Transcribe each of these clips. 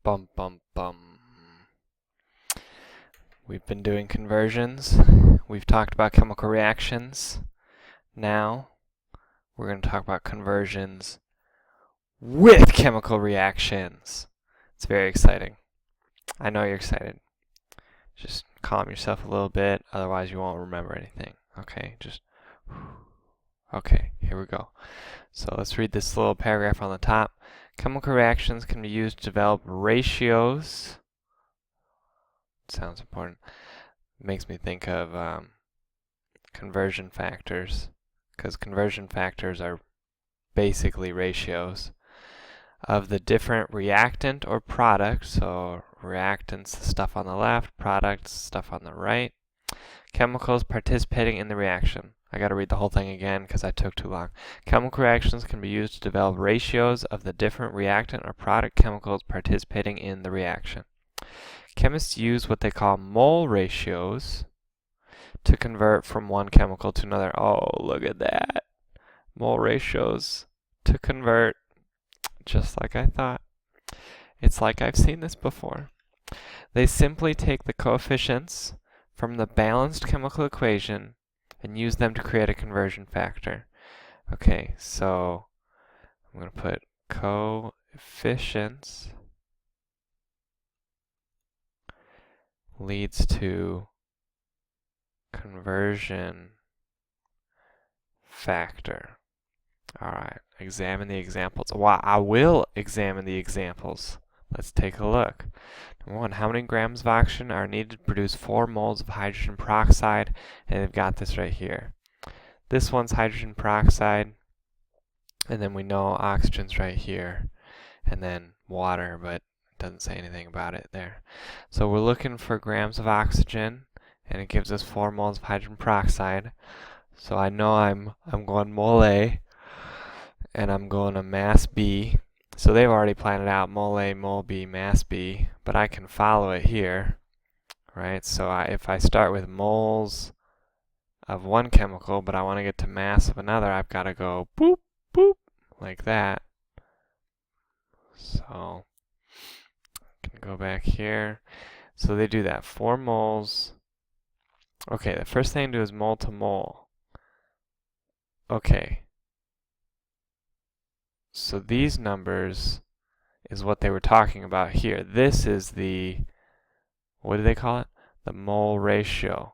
Bum bum bum. We've been doing conversions. We've talked about chemical reactions. Now we're going to talk about conversions with chemical reactions. It's very exciting. I know you're excited. Just calm yourself a little bit, otherwise you won't remember anything. Okay, okay, here we go. So let's read this little paragraph on the top. Chemical reactions can be used to develop ratios. Sounds important. Makes me think of conversion factors, because conversion factors are basically ratios of the different reactant or product. So reactants, the stuff on the left, products, stuff on the right. Chemicals participating in the reaction. I got to read the whole thing again because I took too long. Chemical reactions can be used to develop ratios of the different reactant or product chemicals participating in the reaction. Chemists use what they call mole ratios to convert from one chemical to another. Oh, look at that. Mole ratios to convert, just like I thought. It's like I've seen this before. They simply take the coefficients from the balanced chemical equation and use them to create a conversion factor. Okay, so I'm going to put coefficients leads to conversion factor. Alright, examine the examples. Wow, I will examine the examples. Let's take a look. Number one, how many grams of oxygen are needed to produce 4 moles of hydrogen peroxide? And they've got this right here. This one's hydrogen peroxide, and then we know oxygen's right here, and then water, but it doesn't say anything about it there. So we're looking for grams of oxygen, and it gives us 4 moles of hydrogen peroxide. So I know I'm going mole A, and I'm going to mass B. So they've already planned it out, mole A, mole B, mass B, but I can follow it here, right? So if I start with moles of one chemical, but I want to get to mass of another, I've got to go boop, boop, like that. So I can go back here. So they do that, 4 moles. Okay, the first thing to do is mole to mole. Okay. So these numbers is what they were talking about here. This is the, what do they call it? The mole ratio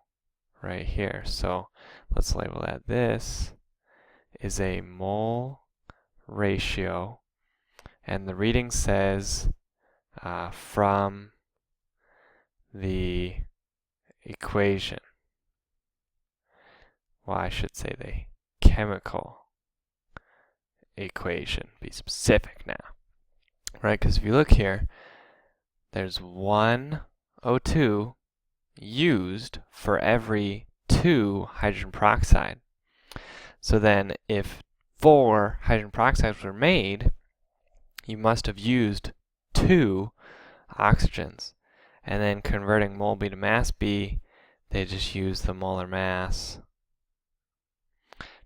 right here. So let's label that. This is a mole ratio, and the reading says from the equation. Well, I should say the chemical equation. Be specific now, right? Because if you look here, there's 1 O2 used for every 2 hydrogen peroxide. So then if 4 hydrogen peroxides were made, you must have used 2 oxygens. And then converting mole B to mass B, they just use the molar mass,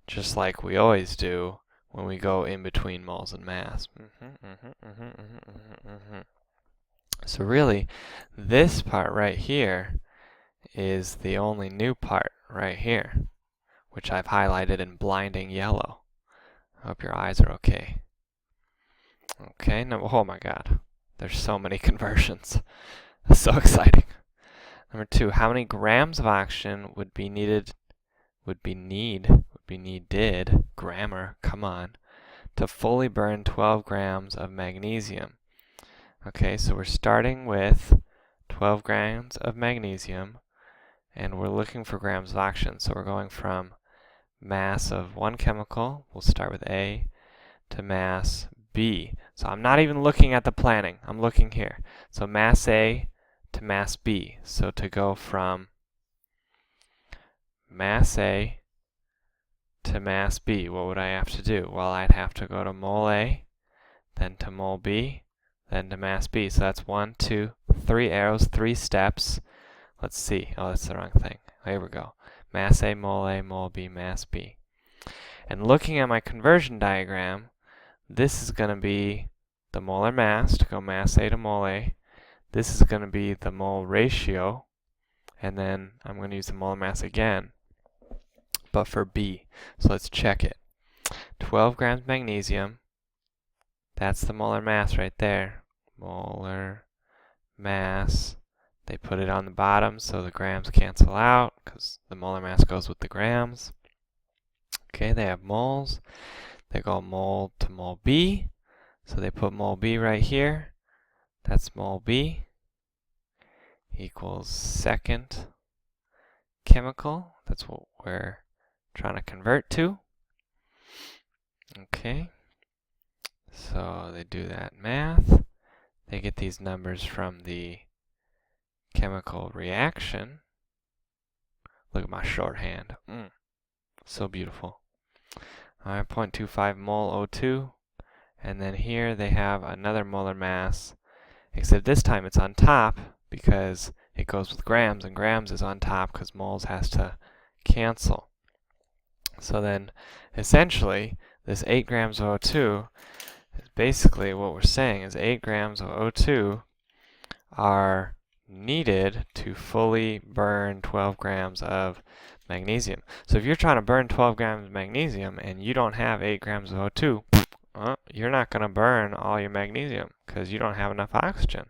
just like we always do when we go in between moles and mass. So really, this part right here is the only new part right here, which I've highlighted in blinding yellow. I hope your eyes are okay. Okay, now, oh my god, there's so many conversions. That's so exciting. Number 2, how many grams of oxygen would be needed, grammar, come on, to fully burn 12 grams of magnesium? Okay, so we're starting with 12 grams of magnesium, and we're looking for grams of oxygen. So we're going from mass of one chemical, we'll start with A, to mass B. So I'm not even looking at the planning, I'm looking here. So mass A to mass B. So to go from mass A to mass B, what would I have to do? Well, I'd have to go to mole A, then to mole B, then to mass B. So that's 1, 2, 3 arrows, 3 steps. Let's see. Oh, that's the wrong thing. Here we go. Mass A, mole B, mass B. And looking at my conversion diagram, this is going to be the molar mass to go mass A to mole A. This is going to be the mole ratio, and then I'm going to use the molar mass again, but for B. So let's check it. 12 grams magnesium, that's the molar mass right there. Molar mass. They put it on the bottom so the grams cancel out because the molar mass goes with the grams. Okay, they have moles. They go mole to mole B. So they put mole B right here. That's mole B equals second chemical. That's what we're trying to convert to. Okay, so they do that math. They get these numbers from the chemical reaction. Look at my shorthand. So beautiful. Alright, 0.25 mole O2. And then here they have another molar mass, except this time it's on top because it goes with grams, and grams is on top because moles has to cancel. So then, essentially, this 8 grams of O2 is basically what we're saying is 8 grams of O2 are needed to fully burn 12 grams of magnesium. So if you're trying to burn 12 grams of magnesium and you don't have 8 grams of O2, you're not going to burn all your magnesium because you don't have enough oxygen,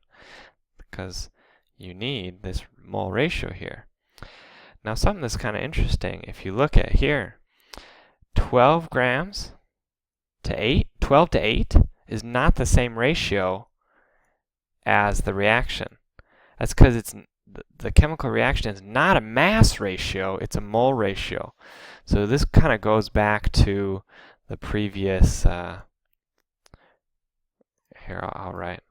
because you need this mole ratio here. Now something that's kind of interesting, if you look at here, 12 grams to 8, 12 to 8 is not the same ratio as the reaction. That's because it's the chemical reaction is not a mass ratio, it's a mole ratio. So this kind of goes back to the previous, here I'll write.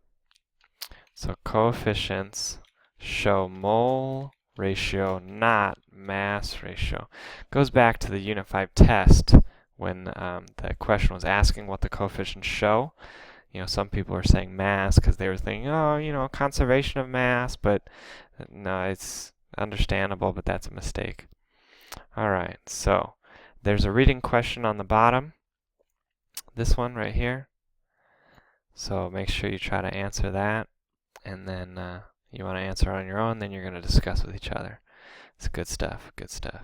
So coefficients show mole ratio, not mass ratio. Goes back to the Unit 5 test when the question was asking what the coefficients show. You know, some people were saying mass because they were thinking, oh, you know, conservation of mass, but no, it's understandable, but that's a mistake. All right, so there's a reading question on the bottom, this one right here. So make sure you try to answer that, and then you want to answer on your own, then you're going to discuss with each other. It's good stuff, good stuff.